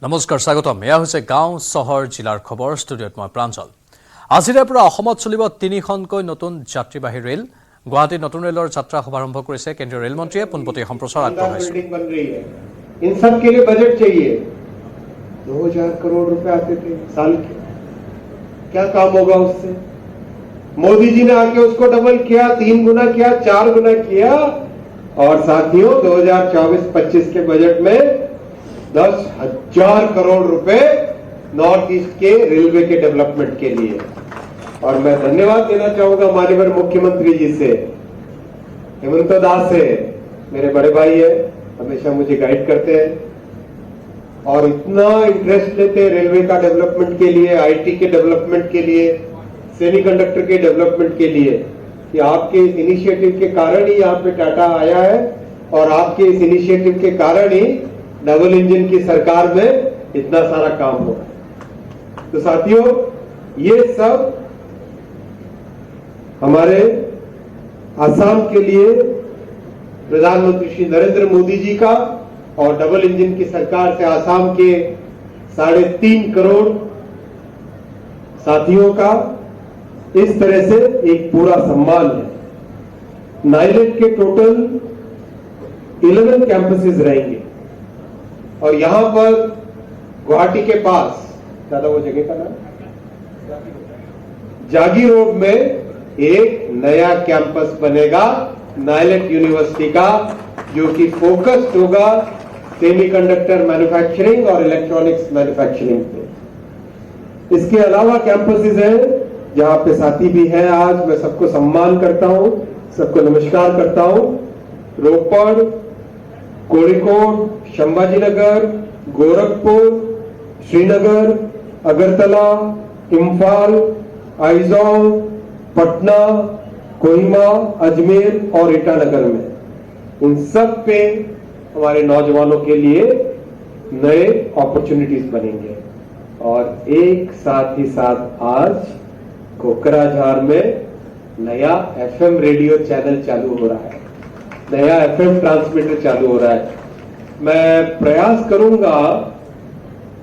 नमस्कार स्वागतम एया হৈছে गाँव शहर जिलार खबर स्टूडियोत मैं प्रांजल आजिरे পৰা অসমত চলিব তিনিখনকৈ নতুন যাত্ৰীবাহী ৰেল গুৱাহাটী নতুন ৰেলৰ যাত্ৰা শুভাৰম্ভ কৰিছে কেন্দ্ৰীয় ৰেল মন্ত্ৰীয়ে পোনপটীয়া সম্প্ৰচাৰ আগবঢ়াইছে इन सब के लिए बजट चाहिए 2000 करोड़ रुपए आते थे साल के क्या काम होगा उससे मोदी जी ने आके उसको डबल किया 3 गुना किया 4 गुना किया और साथियों 2024-25 के बजट में 10,000 करोड़ रुपए नॉर्थ ईस्ट के रेलवे के डेवलपमेंट के लिए और मैं धन्यवाद देना चाहूंगा माननीय मुख्यमंत्री जी से हेमंत दास से मेरे बड़े भाई है हमेशा मुझे गाइड करते हैं और इतना इंटरेस्ट लेते हैं रेलवे का डेवलपमेंट के लिए आईटी के डेवलपमेंट के लिए सेमीकंडक्टर के डेवलपमेंट के लिए कि आपके इस इनिशिएटिव के कारण ही यहाँ पे टाटा आया है और आपके इस इनिशिएटिव के कारण ही डबल इंजन की सरकार में इतना सारा काम हो रहा है। तो साथियों ये सब हमारे असम के लिए प्रधानमंत्री श्री नरेंद्र मोदी जी का और डबल इंजन की सरकार से असम के 3.5 करोड़ साथियों का इस तरह से एक पूरा सम्मान है। नाइलेट के टोटल 11 कैंपसेस रहेंगे और यहां पर गुवाहाटी के पास दादा वो जगह का नाम जागी रोड में एक नया कैंपस बनेगा नाइलेट यूनिवर्सिटी का जो कि फोकस्ड होगा सेमीकंडक्टर मैन्युफैक्चरिंग और इलेक्ट्रॉनिक्स मैन्युफैक्चरिंग पे। इसके अलावा कैंपसेस हैं जहां पे साथी भी हैं। आज मैं सबको सम्मान करता हूं, सबको नमस्कार करता हूं। रोपड़, कोड़िकोड, संभाजीनगर, गोरखपुर, श्रीनगर, अगरतला, इम्फाल, आइजॉल, पटना, कोहिमा, अजमेर और ईटानगर में इन सब पे हमारे नौजवानों के लिए नए अपॉर्चुनिटीज बनेंगे और एक साथ ही साथ आज कोकराझार में नया एफएम रेडियो चैनल चालू हो रहा है, नया एफएम ट्रांसमीटर चालू हो रहा है। मैं प्रयास करूंगा,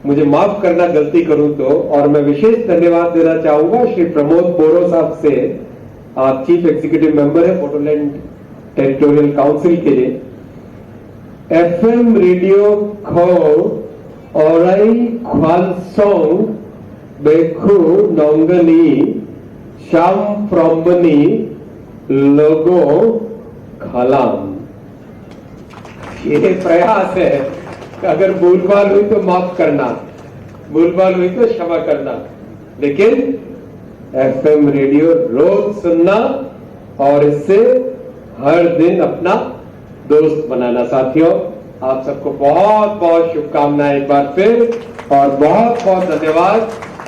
मुझे माफ करना गलती करूं तो, और मैं विशेष धन्यवाद देना चाहूंगा श्री प्रमोद बोरो साहब से, आप चीफ एग्जीक्यूटिव मेंबर है बोडोलैंड टेरिटोरियल काउंसिल के लिए। एफएम रेडियो खो औराई ख्वालसोंग बेखु नोंगनी शाम फ्रॉम्बनी लोगो खलाम। ये प्रयास है, अगर भूलभाल हुई तो माफ करना, भूलभाल हुई तो क्षमा करना, लेकिन एफएम रेडियो रोज सुनना और इससे हर दिन अपना दोस्त बनाना। साथियों आप सबको बहुत बहुत शुभकामनाएं एक बार फिर और बहुत बहुत धन्यवाद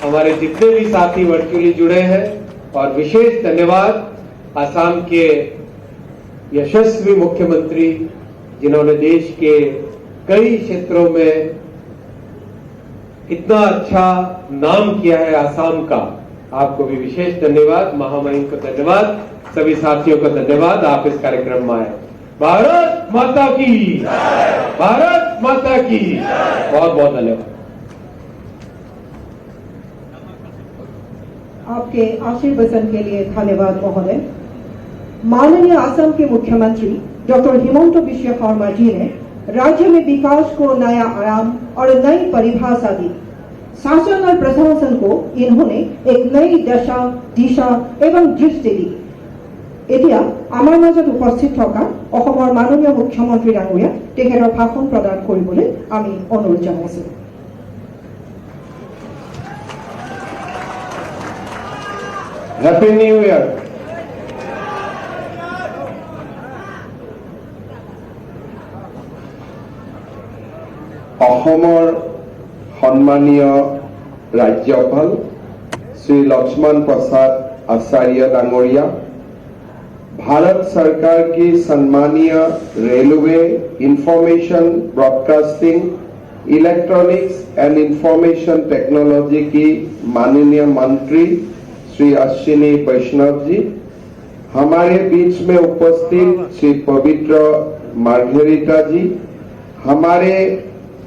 हमारे जितने भी साथी वर्चुअली जुड़े हैं और विशेष धन्यवाद असम के यशस्वी मुख्यमंत्री जिन्होंने देश के कई क्षेत्रों में इतना अच्छा नाम किया है असम का। आपको भी विशेष धन्यवाद, महामहिम को धन्यवाद, सभी साथियों को धन्यवाद, आप इस कार्यक्रम में आए। भारत माता की, भारत माता की, बहुत बहुत धन्यवाद। आपके आशीर्वचन के लिए धन्यवाद महोदय। माननीय असम के मुख्यमंत्री डॉक्टर हिमंत बिश्व शर्मा जी ने राज्य में विकास को नया आयाम और नई परिभाषा दी। शासन और प्रशासन को इन्होंने एक नई दशा, दिशा एवं दृष्टि दी। এতিয়া আমাৰ মাজত উপস্থিত থকা অসমৰ মাননীয় মুখ্যমন্ত্ৰী ডাঙৰীয়া তেখেতৰ ভাষণ প্ৰদান কৰিবলৈ আমি অনুৰোধ জনাইছো। Happy new year. অসমৰ সম্মানীয় राज्यपाल श्री लक्ष्मण प्रसाद आचार्य डांगरिया, भारत सरकार की सम्मानीय railway, information broadcasting, electronics and information technology की माननीय मंत्री श्री अश्विनी वैष्णव जी, हमारे बीच में उपस्थित श्री पवित्र मार्गेरिटा जी, हमारे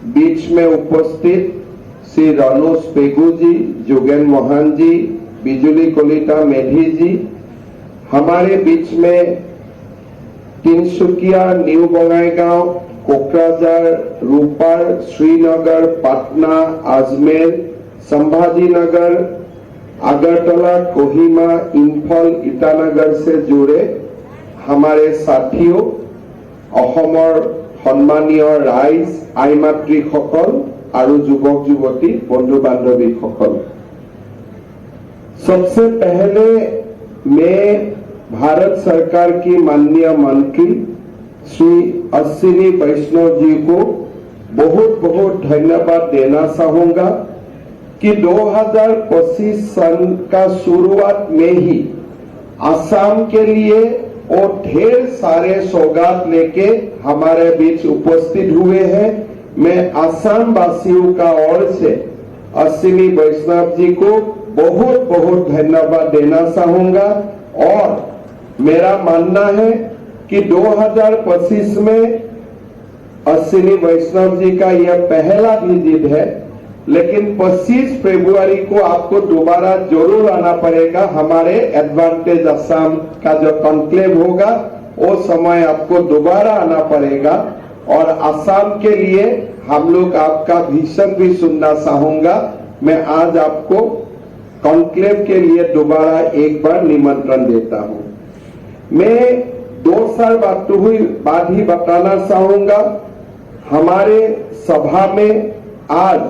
बीच में उपस्थित श्री रनोज पेगू जी, जोगेन मोहन जी, बिजुली कलिता मेधी जी, हमारे बीच में तिनसुकिया, न्यू बंगाईगांव, कोकराझार, रूपार, श्रीनगर, पटना, अजमेर, संभाजीनगर, अगरतला, कोहिमा, इम्फल, ईटानगर से जुड़े हमारे साथियों, अहोमर सम्मानीय राइज, आई मातृ सकल और युवक युवती बंधु बान्धवी सकल, सबसे पहले मैं भारत सरकार की माननीय मंत्री श्री अश्विनी वैष्णव जी को बहुत बहुत धन्यवाद देना चाहूंगा कि 2025 सन का शुरुआत में ही असम के लिए और ढेर सारे सौगात लेके हमारे बीच उपस्थित हुए हैं। मैं असम वासियों का ओर से अश्विनी वैष्णव जी को बहुत बहुत धन्यवाद देना चाहूंगा और मेरा मानना है कि 2025 में अश्विनी वैष्णव जी का यह पहला विजिट है, लेकिन 25 फरवरी को आपको दोबारा जरूर आना पड़ेगा। हमारे एडवांटेज असम का जो कॉन्क्लेव होगा वो समय आपको दोबारा आना पड़ेगा और असम के लिए हम लोग आपका विजन भी सुनना चाहूंगा। मैं आज आपको कॉन्क्लेव के लिए दोबारा एक बार निमंत्रण देता हूं। मैं 2 साल बाद ही बताना चाहूंगा, हमारे सभा में आज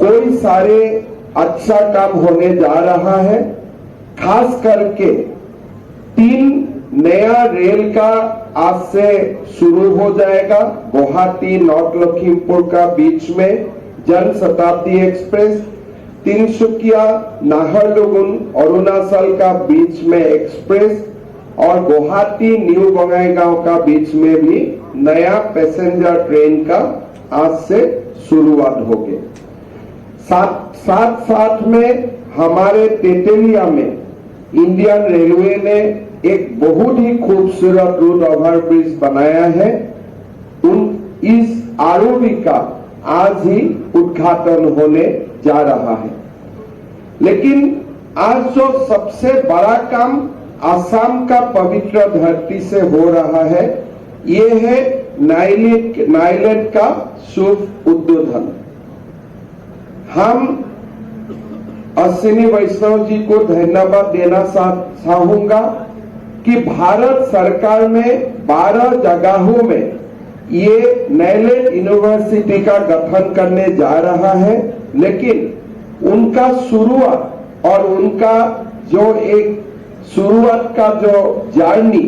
कोई सारे अच्छा काम होने जा रहा है, खास करके 3 नया रेल का आज से शुरू हो जाएगा। गुवाहाटी नॉर्थ लखीमपुर का बीच में जन शताब्दी एक्सप्रेस, तिनसुकिया नाहरलगुन अरुणाचल का बीच में एक्सप्रेस और गुवाहाटी न्यू बंगाईगांव का बीच में भी नया पैसेंजर ट्रेन का आज से शुरुआत होगी। साथ में हमारे तेतलिया में इंडियन रेलवे ने एक बहुत ही खूबसूरत रूट ओवरब्रिज बनाया है। इस आरओबी का आज ही उद्घाटन होने जा रहा है। लेकिन आज जो सबसे बड़ा काम असम का पवित्र धरती से हो रहा है, ये है नाइलेट का शुभ उद्बोधन। हम अश्विनी वैष्णव जी को धन्यवाद देना चाहूंगा कि भारत सरकार में 12 जगहों में ये नाइलेट यूनिवर्सिटी का गठन करने जा रहा है, लेकिन उनका शुरुआत और उनका जो एक शुरुआत का जो जर्नी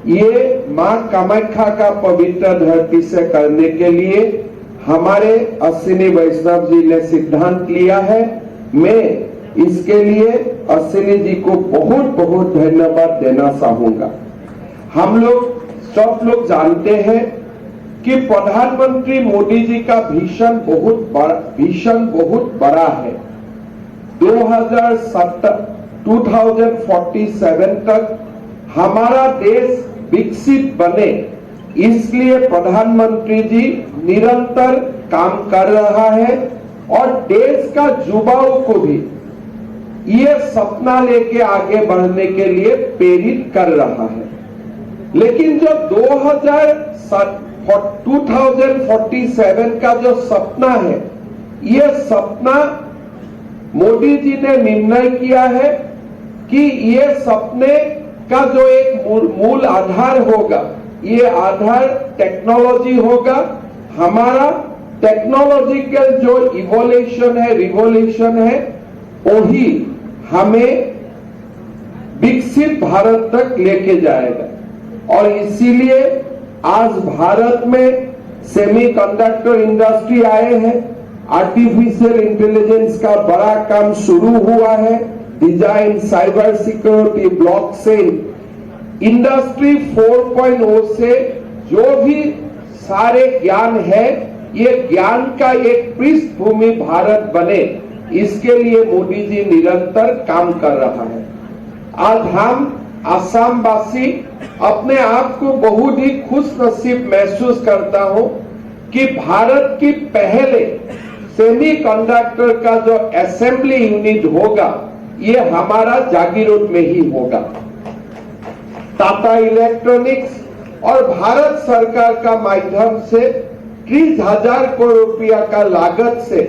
ये मां कामाख्या का पवित्र धरती से करने के लिए हमारे अश्विनी वैष्णव जी ने सिद्धांत लिया है। मैं इसके लिए अश्विनी जी को बहुत बहुत धन्यवाद देना चाहूंगा। हम लोग सब लोग जानते हैं कि प्रधानमंत्री मोदी जी का विजन बहुत बड़ा है। 2047 तक हमारा देश विकसित बने, इसलिए प्रधानमंत्री जी निरंतर काम कर रहा है और देश का युवाओं को भी ये सपना लेके आगे बढ़ने के लिए प्रेरित कर रहा है। लेकिन जो 2047 का जो सपना है, ये सपना मोदी जी ने निर्णय किया है कि ये सपने का जो एक मूल आधार होगा, ये आधार टेक्नोलॉजी होगा। हमारा टेक्नोलॉजिकल जो इवोल्यूशन है, रिवोल्यूशन है, वही हमें विकसित भारत तक लेके जाएगा। और इसीलिए आज भारत में सेमीकंडक्टर इंडस्ट्री आए हैं, आर्टिफिशियल इंटेलिजेंस का बड़ा काम शुरू हुआ है, design, cyber security, blockchain, industry 4.0 से जो भी सारे ज्ञान है, ये ज्ञान का एक पृष्ठभूमि भारत बने, इसके लिए मोदी जी निरंतर काम कर रहा है। आज हम असम वासी अपने आप को बहुत ही खुश नसीब महसूस करता हूं कि भारत की पहले सेमीकंडक्टर का जो असेंबली यूनिट होगा ये हमारा जागीरोड में ही होगा। टाटा इलेक्ट्रॉनिक्स और भारत सरकार का माध्यम से 30,000 करोड़ रुपया का लागत से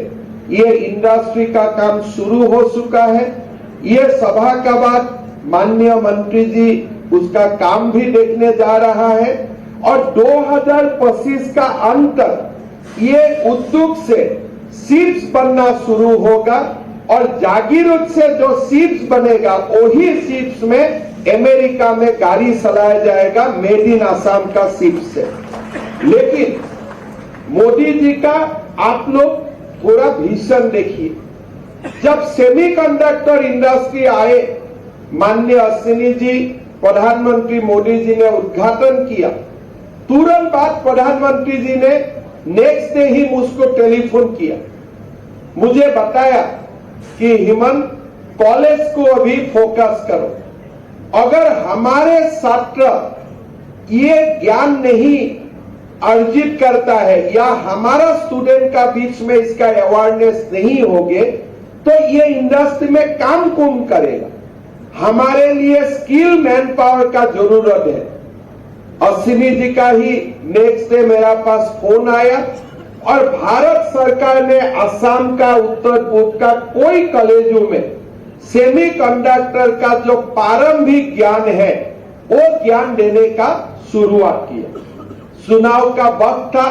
ये इंडस्ट्री का काम शुरू हो चुका है। ये सभा का बाद माननीय मंत्री जी उसका काम भी देखने जा रहा है और 2025 का अंत तक ये उद्योग से शिप्स बनना शुरू होगा और जागीरोड से जो शिप्स बनेगा वही शिप्स में अमेरिका में गाड़ी चलाया जाएगा मेड इन आसाम का शिप से। लेकिन मोदी जी का आप लोग थोड़ा भीषण देखिए, जब सेमीकंडक्टर इंडस्ट्री आए माननीय अश्विनी जी प्रधानमंत्री मोदी जी ने उद्घाटन किया, तुरंत बाद प्रधानमंत्री जी ने नेक्स्ट डे ही मुझको टेलीफोन किया, मुझे बताया कि हेमंत कॉलेज को अभी फोकस करो, अगर हमारे छात्र ये ज्ञान नहीं अर्जित करता है या हमारा स्टूडेंट का बीच में इसका अवेयरनेस नहीं होगे तो ये इंडस्ट्री में काम कौन करेगा। हमारे लिए स्किल मैन पावर का जरूरत है। अश्विनी जी का ही नेक्स्ट डे मेरा पास फोन आया और भारत सरकार ने असम का उत्तर पूर्व का कोई कॉलेजों में सेमीकंडक्टर का जो प्रारंभिक ज्ञान है वो ज्ञान देने का शुरुआत किया। चुनाव का वक्त था,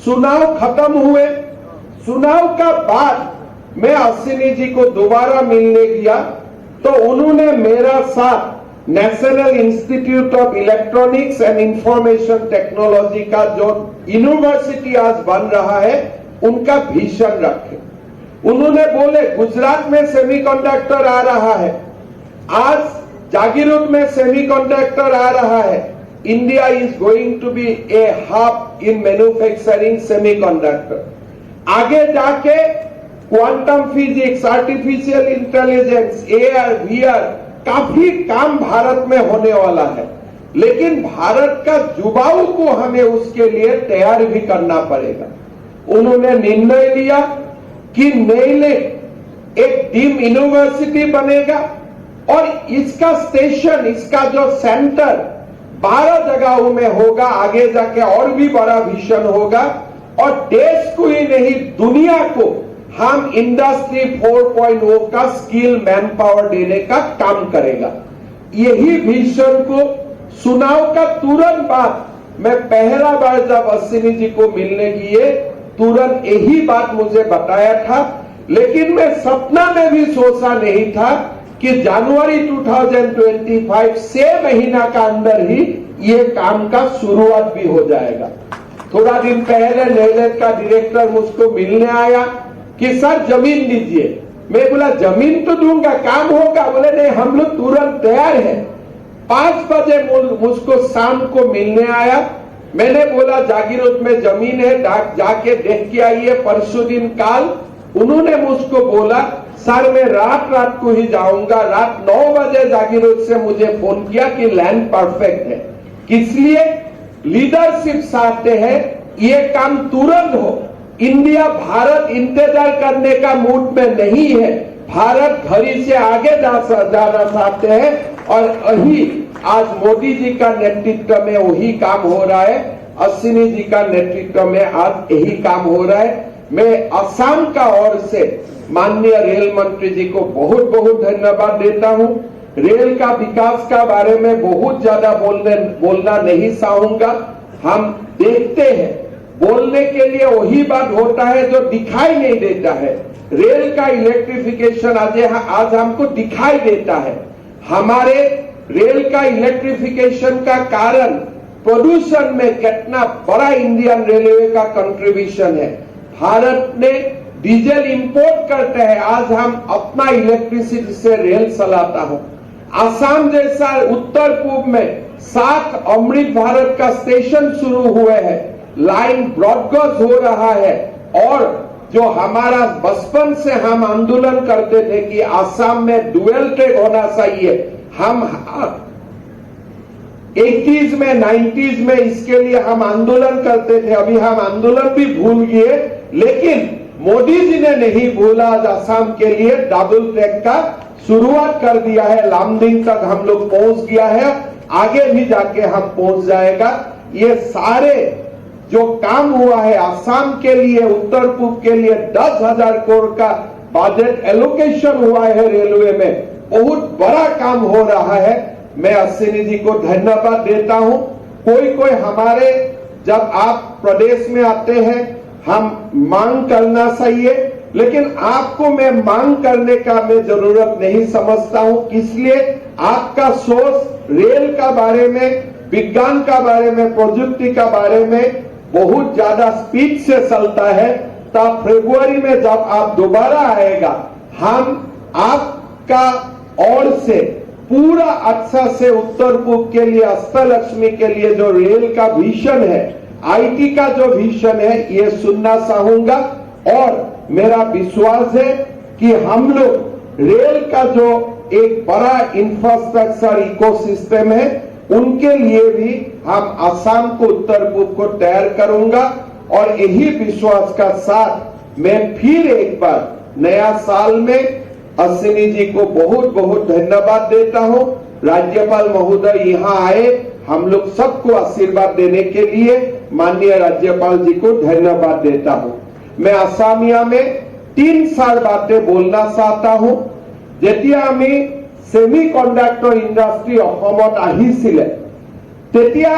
चुनाव खत्म हुए, चुनाव का बाद मैं अश्विनी जी को दोबारा मिलने गया तो उन्होंने मेरा साथ national institute of electronics and information technology का जो यूनिवर्सिटी आज बन रहा है उनका भीषण रखे। उन्होंने बोले गुजरात में सेमीकंडक्टर आ रहा है, आज जागीरोड में सेमीकंडक्टर आ रहा है, India is going to be a hub in manufacturing semiconductor. आगे जाके quantum physics, artificial intelligence, AR, VR काफी काम भारत में होने वाला है, लेकिन भारत का युवाओं को हमें उसके लिए तैयार भी करना पड़ेगा। उन्होंने निर्णय लिया कि NAILET एक डीम यूनिवर्सिटी बनेगा और इसका स्टेशन, इसका जो सेंटर 12 जगहों में होगा, आगे जाके और भी बड़ा विजन होगा और देश को ही नहीं दुनिया को हम इंडस्ट्री 4.0 का स्किल मैन पावर देने का काम करेगा। यही विजन को चुनाव का तुरंत बाद मैं पहला बार जब अश्विनी जी को मिलने गए तुरंत यही बात मुझे बताया था, लेकिन मैं सपना में भी सोचा नहीं था कि जनवरी 2025 6 महीना का अंदर ही ये काम का शुरुआत भी हो जाएगा। थोड़ा दिन पहले NAILET का डायरेक्टर मुझको मिलने आया कि सर जमीन दीजिए। मैं बोला जमीन तो दूंगा, काम होगा। बोले नहीं, हम लोग तुरंत तैयार हैं। 5 बजे मुझको शाम को मिलने आया। मैंने बोला जागीरोड में जमीन है, जाके देख के आइए परसों दिन काल। उन्होंने मुझको बोला सर मैं रात को ही जाऊंगा। रात 9 बजे जागीरोड से मुझे फोन किया कि लैंड परफेक्ट है, इसलिए लीडरशिप चाहते हैं ये काम तुरंत हो। इंडिया, भारत इंतजार करने का मूड में नहीं है। भारत घड़ी से आगे जाना चाहते हैं और वही आज मोदी जी का नेतृत्व में वही काम हो रहा है। अश्विनी जी का नेतृत्व में आज यही काम हो रहा है। मैं असम का ओर से माननीय रेल मंत्री जी को बहुत बहुत धन्यवाद देता हूं। रेल का विकास का बारे में बहुत ज्यादा बोलना नहीं चाहूंगा। हम देखते हैं बोलने के लिए वही बात होता है जो दिखाई नहीं देता है। रेल का इलेक्ट्रिफिकेशन आज हमको दिखाई देता है। हमारे रेल का इलेक्ट्रिफिकेशन का कारण प्रदूषण में कितना बड़ा इंडियन रेलवे का कंट्रीब्यूशन है। भारत ने डीजल इंपोर्ट करते हैं, आज हम अपना इलेक्ट्रिसिटी से रेल चलाता हूं। आसाम जैसा उत्तर पूर्व में 7 अमृत भारत का स्टेशन शुरू हुए हैं, लाइन ब्रॉडगेज हो रहा है। और जो हमारा बचपन से हम आंदोलन करते थे कि आसाम में डुअल ट्रैक होना चाहिए, हम 80s में 90s में इसके लिए हम आंदोलन करते थे। अभी हम आंदोलन भी भूल गए, लेकिन मोदी जी ने नहीं भूला। आज असम के लिए डबल ट्रैक का शुरुआत कर दिया है, लामडिंग तक हम लोग पहुंच गया है, आगे भी जाके हम पहुंच जाएगा। ये सारे जो काम हुआ है असम के लिए, उत्तर पूर्व के लिए 10,000 करोड़ का बजट एलोकेशन हुआ है रेलवे में, बहुत बड़ा काम हो रहा है। मैं अश्विनी जी को धन्यवाद देता हूं। कोई हमारे, जब आप प्रदेश में आते हैं हम मांग करना चाहिए, लेकिन आपको मैं मांग करने का मैं जरूरत नहीं समझता हूं। इसलिए आपका सोच रेल का बारे में, विज्ञान का बारे में, प्रौद्योगिकी का बारे में बहुत ज्यादा स्पीड से चलता है। तब फरवरी में जब आप दोबारा आएगा, हम आपका और से पूरा अच्छा से उत्तर पूर्व के लिए, अष्टलक्ष्मी के लिए जो रेल का विजन है, आईटी का जो विजन है, ये सुनना चाहूंगा। और मेरा विश्वास है कि हम लोग रेल का जो एक बड़ा इंफ्रास्ट्रक्चर इकोसिस्टम है, उनके लिए भी हम असम को, उत्तर पूर्व को तैयार करूंगा। और यही विश्वास का साथ मैं फिर एक बार नया साल में अश्विनी जी को बहुत बहुत धन्यवाद देता हूं। राज्यपाल महोदय यहाँ आए हम लोग सबको आशीर्वाद देने के लिए, माननीय राज्यपाल जी को धन्यवाद देता हूं। मैं असमिया में 3 बातें बोलना चाहता हूं। जेतिया आमी सेमिकंडक्टर इंडस्ट्री অসমত আহিছিলে, তেতিয়া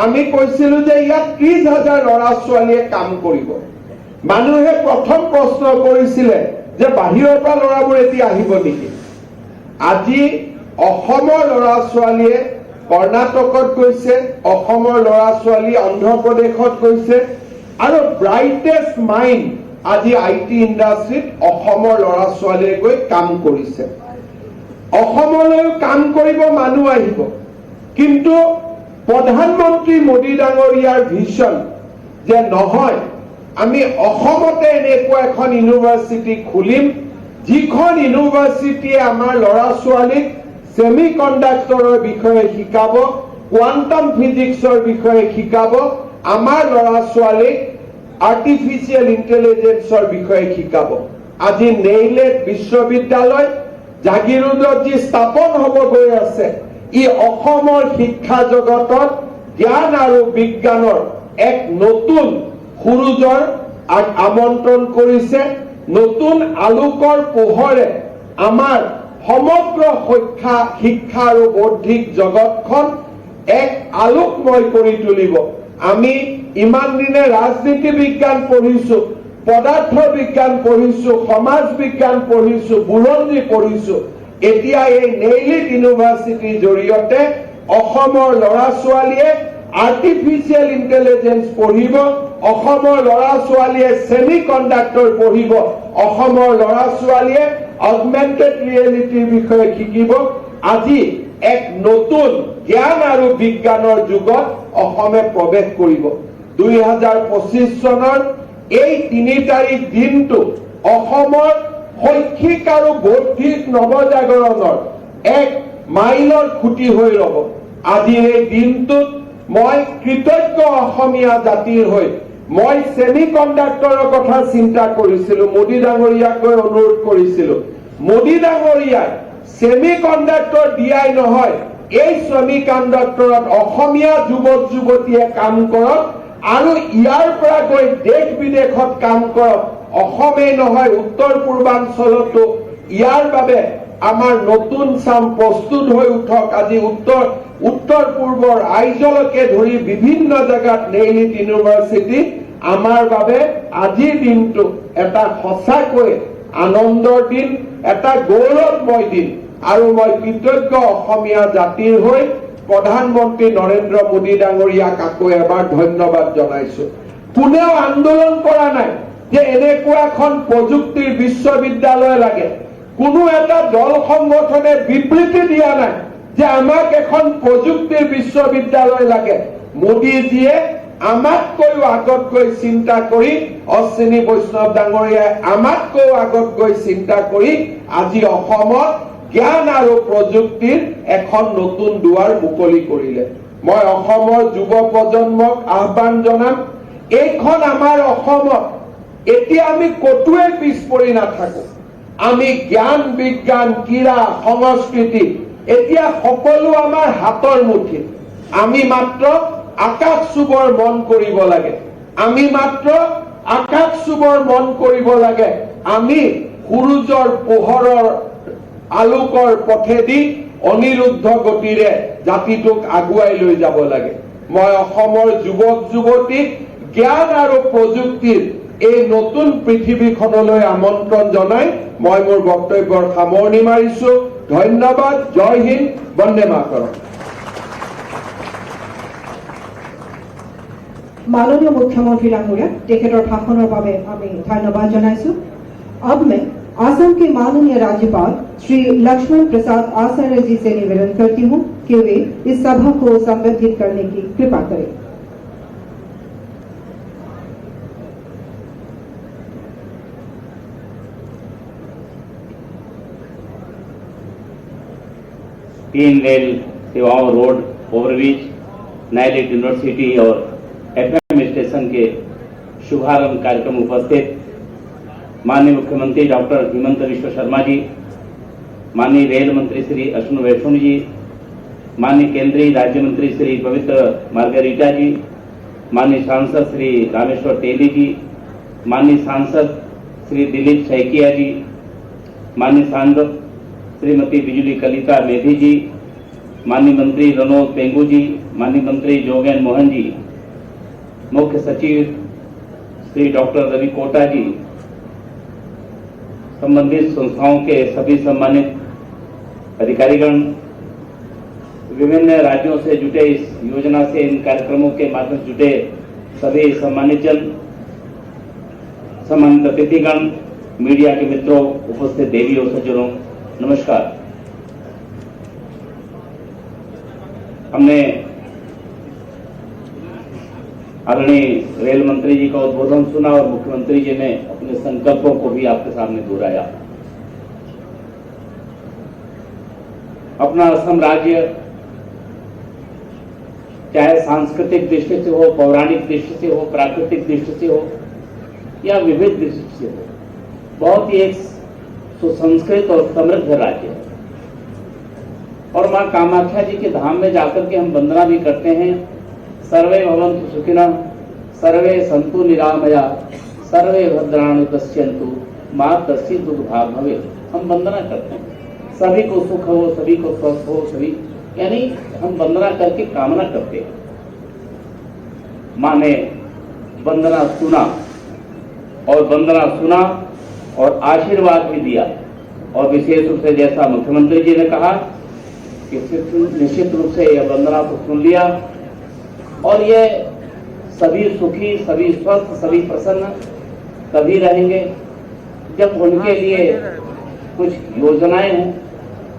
আমি কৈছিলো যে ইয়াত 30,000 ল'ৰা ছোৱালীয়ে কাম কৰিব। মানুহে প্ৰথম প্ৰশ্ন কৰিছিলে যে বাহিৰৰ পৰা ল'ৰাবোৰ এতিয়া আহিব নেকি। আজি অসমৰ ল'ৰা ছোৱালীয়ে কৰ্ণাটকত গৈছে, অসমৰ ল'ৰা ছোৱালী অন্ধ্ৰপ্ৰদেশত গৈছে, আৰু ব্ৰাইটেষ্ট মাইণ্ড আজি আইটি ইণ্ডাষ্ট্ৰীত অসমৰ ল'ৰা ছোৱালীয়ে গৈ কাম কৰিছে। অসমলৈ কাম কৰিব মানুহ আহিব, কিন্তু প্ৰধানমন্ত্ৰী মোদী ডাঙৰীয়াৰ ভিজন যে নহয় আমি অসমতে এনেকুৱা এখন ইউনিভাৰ্চিটি খুলিম, যিখন ইউনিভাৰ্চিটিয়ে আমাৰ ল'ৰা ছোৱালীক সেমিকন্ডাক্টৰৰ বিষয়ে শিকাব, কোৱান্টাম ফিজিক্সৰ বিষয়ে শিকাব, আমাৰ ল'ৰা ছোৱালীক আৰ্টিফিচিয়েল ইন্টেলিজেন্সৰ বিষয়ে শিকাব। আজি নেইলেট বিশ্ববিদ্যালয় জাগিৰোডত যি স্থাপন হ'ব গৈ আছে, ই অসমৰ শিক্ষা জগতত জ্ঞান আৰু বিজ্ঞানৰ এক নতুন সুৰুজৰ আমন্ত্ৰণ কৰিছে। নতুন আলোকৰ পোহৰে আমাৰ সমগ্ৰ শিক্ষা আৰু বৌদ্ধিক জগতখন এক আলোকময় কৰি তুলিব। আমি ইমান দিনে ৰাজনীতি বিজ্ঞান পঢ়িছো, পদাৰ্থ বিজ্ঞান পঢ়িছো, সমাজ বিজ্ঞান পঢ়িছো, বুৰঞ্জী পঢ়িছো। এতিয়া এই নেইলিট ইউনিভাৰ্চিটিৰ জৰিয়তে অসমৰ ল'ৰা ছোৱালীয়ে আৰ্টিফিচিয়েল ইন্টেলিজেন্স পঢ়িব, অসমৰ ল'ৰা ছোৱালীয়ে সেমিকন্ডাক্টৰ পঢ়িব, অসমৰ ল'ৰা ছোৱালীয়ে অগমেন্টেড ৰিয়েলিটিৰ বিষয়ে শিকিব। আজি এক নতুন জ্ঞান আৰু বিজ্ঞানৰ যুগত অসমে প্ৰৱেশ কৰিব। 2025 চনৰ এই 3 তাৰিখ দিনটো অসমৰ শৈক্ষিক আৰু বৌদ্ধিক নৱজাগৰণৰ এক মাইলৰ খুঁটি হৈ ৰব। আজি এই দিনটোত মই কৃতজ্ঞ অসমীয়া জাতিৰ হৈ মই সেমিকন্ডাক্টৰৰ কথা চিন্তা কৰিছিলো, মোদী ডাঙৰীয়াক অনুৰোধ কৰিছিলো। মোদী ডাঙৰীয়াই সেমিকন্ডাক্টৰ দিয়াই নহয়, এই সেমিকন্ডাক্টৰত অসমীয়া যুৱক যুৱতীয়ে কাম কৰক আৰু ইয়াৰ পৰা গৈ দেশ বিদেশত কাম কৰক। অসমেই নহয়, উত্তৰ পূৰ্বাঞ্চলতো ইয়াৰ বাবে আমাৰ নতুন চাম প্ৰস্তুত হৈ উঠক। আজি উত্তৰ পূৰ্বৰ আইজলকে ধৰি বিভিন্ন জায়গাত নেইলিট ইউনিভাৰ্চিটি আমাৰ বাবে আজিৰ দিনটো এটা সঁচাকৈ আনন্দৰ দিন, এটা গৌৰৱময় দিন। আৰু মই কৃতজ্ঞ অসমীয়া জাতিৰ হৈ প্ৰধানমন্ত্ৰী নৰেন্দ্ৰ মোদী ডাঙৰীয়াক আকৌ এবাৰ ধন্যবাদ জনাইছো। কোনেও আন্দোলন কৰা নাই যে এনেকুৱা এখন প্ৰযুক্তিৰ বিশ্ববিদ্যালয় লাগে, কোনো এটা দল সংগঠনে বিবৃতি দিয়া নাই যে আমাক এখন প্ৰযুক্তিৰ বিশ্ববিদ্যালয় লাগে। মোদীজীয়ে আমাতকৈও আগত গৈ চিন্তা কৰি, অশ্বিনী বৈষ্ণৱ ডাঙৰীয়াই আমাতকৈও আগত গৈ চিন্তা কৰি আজি অসমত জ্ঞান আৰু প্ৰযুক্তিৰ এখন নতুন দুৱাৰ মুকলি কৰিলে। মই অসমৰ যুৱ প্ৰজন্মক আহ্বান জনাম, এইখন আমাৰ অসমত এতিয়া আমি কতোৱে পিছ পৰি নাথাকো। আমি জ্ঞান বিজ্ঞান ক্ৰীড়া সংস্কৃতি এতিয়া সকলো আমাৰ হাতৰ মুঠিত। আমি মাত্ৰ আকাশ চুবৰ মন কৰিব লাগে। আমি মাত্ৰ আকাশ চুবৰ মন কৰিব লাগে। আমি সূৰ্যৰ পোহৰৰ আলোকৰ পথেদি অনিৰুদ্ধ গতিৰে জাতিটোক আগুৱাই লৈ যাব লাগে। মই অসমৰ যুৱক যুৱতীক জ্ঞান আৰু প্ৰযুক্তিৰ এই নতুন পৃথিৱীখনলৈ আমন্ত্ৰণ জনাই মই মোৰ বক্তব্যৰ সামৰণি মাৰিছো। ধন্যবাদ। জয় হিন্দ, বন্দে মাতৰম। माननीय मुख्यमंत्री डांगरिया टेकेटर भाषणर बारे आमी धन्यवाद जनाइछु। अब मैं असम के माननीय राज्यपाल श्री लक्ष्मण प्रसाद आचार्य जी से निवेदन करती हूँ कि वे इस सभा को संबोधित करने की कृपा करें। तीन रेल सेवाओं, रोड ओवरब्रिज, नाइलेट यूनिवर्सिटी और FM स्टेशन के शुभारंभ कार्यक्रम उपस्थित माननीय मुख्यमंत्री डॉक्टर हिमंत विश्व शर्मा जी, माननीय रेल मंत्री श्री अश्विनी वैष्णव जी, माननीय केंद्रीय राज्य मंत्री श्री पवित्र मार्गरीटा जी, माननीय सांसद श्री रामेश्वर तेली जी, माननीय सांसद श्री दिलीप सैकिया जी, माननीय सांसद श्रीमती बिजुली कलिता मेधी जी, माननीय मंत्री रनोद पेंगू जी, माननीय मंत्री जोगेन मोहन जी, मुख्य सचिव श्री डॉक्टर रवि कोटा जी, संबंधित संस्थाओं के सभी सम्मानित अधिकारीगण, विभिन्न राज्यों से जुटे इस योजना से इन कार्यक्रमों के माध्यम से जुटे सभी सम्मानित जन, सम्मानित अतिथिगण, मीडिया के मित्रों, उपस्थित देवी और सज्जनों, नमस्कार। हमने आदरणीय रेल मंत्री जी का उद्बोधन सुना और मुख्यमंत्री जी ने अपने संकल्पों को भी आपके सामने दोहराया। अपना असम राज्य चाहे सांस्कृतिक दृष्टि से हो, पौराणिक दृष्टि से हो, प्राकृतिक दृष्टि से हो या विविध दृष्टि से हो, बहुत ही एक सुसंस्कृत और समृद्ध राज्य है। और मां कामाख्या जी के धाम में जाकर के हम वंदना भी करते हैं, सर्वे भवन्तु सुखिनः, सर्वे सन्तु निरामया, सर्वे भद्राणि पश्यन्तु, मा कश्चित् दुर्भाग् भवेत्। हम वंदना करते हैं, सभी को सुख हो, सभी को स्वस्थ हो, सभी, यानी हम वंदना करके कामना करते हैं। मां ने वंदना सुना और आशीर्वाद भी दिया, और विशेष रूप से जैसा मुख्यमंत्री जी ने कहा कि निश्चित रूप से यह वंदना को सुन लिया और ये सभी सुखी, सभी स्वस्थ, सभी प्रसन्न तभी रहेंगे जब उनके लिए कुछ योजनाएं हों,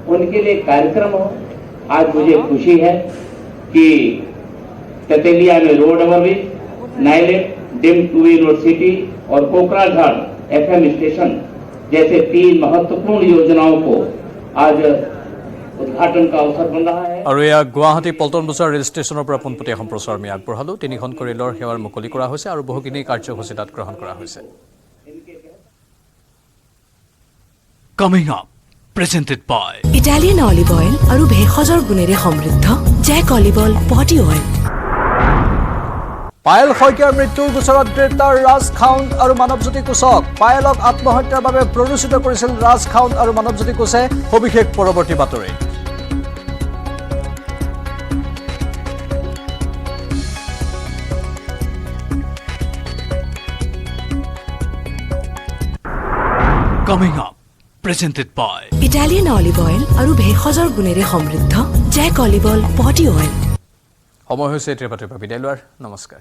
उनके लिए कार्यक्रम हो। आज मुझे खुशी है कि तेतलिया में रोड ओवरब्रिज, नाइलेट, डिम टू यूनिवर्सिटी और कोकराझाड़ FM स्टेशन जैसे 3 महत्वपूर्ण योजनाओं को आज उद्घाटन का अवसर बन रहा है। और यह गुवाहाटी पल्टन बजार रेल स्टेशनर पर पोनपटिया सम्प्रचार আমি আগবঢ়ালো। 3খনকৈ ৰেলৰ সেৱাৰ মুকলি কৰা হৈছে আৰু বহুখিনি কাৰ্যসূচী তাত গ্ৰহণ কৰা হৈছে। Coming up, presented by Italian olive oil আৰু ভেষজৰ গুণেৰে সমৃদ্ধ জেক অলিভ অইল পটি অইল। পায়েল শইকীয়াৰ মৃত্যুৰ গোচৰত গ্ৰেপ্তাৰ ৰাজ খাউণ্ড আৰু মানৱজ্যোতি কোচক। পায়েলক আত্মহত্যাৰ বাবে প্ৰৰোচিত কৰিছিল ৰাজ খাউণ্ড আৰু মানৱজ্যোতি কোচে। সবিশেষ পৰৱৰ্তী বাতৰি। Coming up, presented by Italian olive oil আৰু ভেষজৰ গুণেৰে সমৃদ্ধ জেক অলিভ অইল পটি অইল। সময় হৈছে এতিয়া বিদায় লোৱাৰ। নমস্কাৰ।